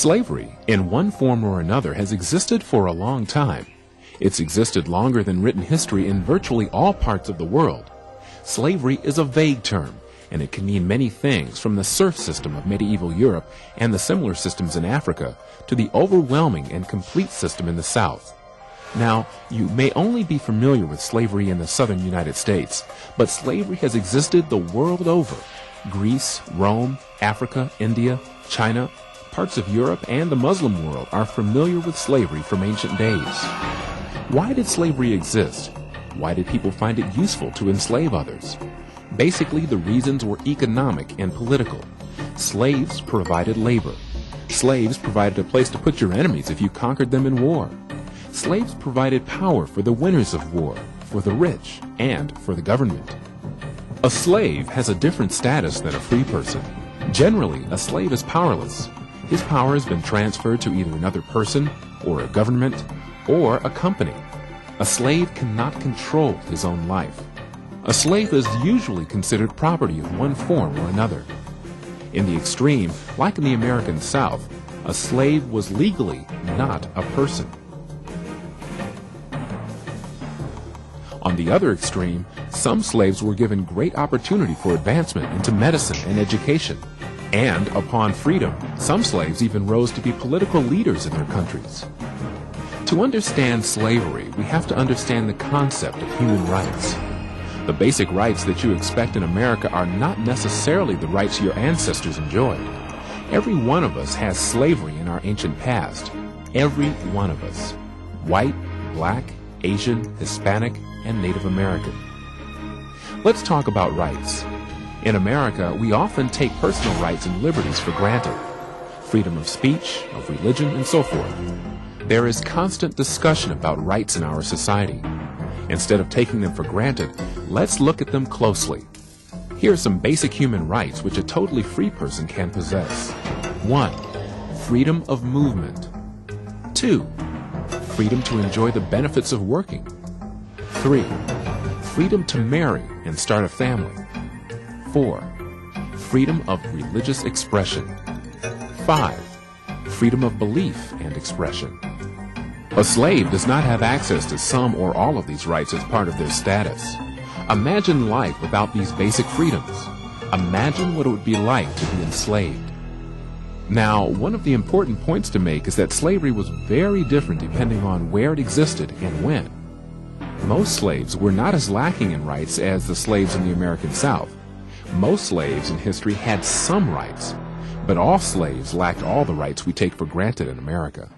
Slavery, in one form or another, has existed for a long time. It's existed longer than written history in virtually all parts of the world. Slavery is a vague term, and it can mean many things, from the serf system of medieval Europe and the similar systems in Africa to the overwhelming and complete system in the South. Now, you may only be familiar with slavery in the southern United States, but slavery has existed the world over. Greece, Rome, Africa, India, China, parts of Europe, and the Muslim world are familiar with slavery from ancient days. Why did slavery exist? Why did people find it useful to enslave others? Basically, the reasons were economic and political. Slaves provided labor. Slaves provided a place to put your enemies if you conquered them in war. Slaves provided power for the winners of war, for the rich, and for the government. A slave has a different status than a free person. Generally, a slave is powerless. His power has been transferred to either another person, or a government, or a company. A slave cannot control his own life. A slave is usually considered property of one form or another. In the extreme, like in the American South, a slave was legally not a person. On the other extreme, some slaves were given great opportunity for advancement into medicine and education. And upon freedom, some slaves even rose to be political leaders in their countries. To understand slavery, we have to understand the concept of human rights. The basic rights that you expect in America are not necessarily the rights your ancestors enjoyed. Every one of us has slavery in our ancient past. Every one of us. White, black, Asian, Hispanic, and Native American. Let's talk about rights. In America, we often take personal rights and liberties for granted. Freedom of speech, of religion, and so forth. There is constant discussion about rights in our society. Instead of taking them for granted, let's look at them closely. Here are some basic human rights which a totally free person can possess. 1. Freedom of movement. 2. Freedom to enjoy the benefits of working. 3. Freedom to marry and start a family. 4. Freedom of religious expression. 5. Freedom of belief and expression. A slave does not have access to some or all of these rights as part of their status. Imagine life without these basic freedoms. Imagine what it would be like to be enslaved. Now, one of the important points to make is that slavery was very different depending on where it existed and when. Most slaves were not as lacking in rights as the slaves in the American South. Most slaves in history had some rights, but all slaves lacked all the rights we take for granted in America.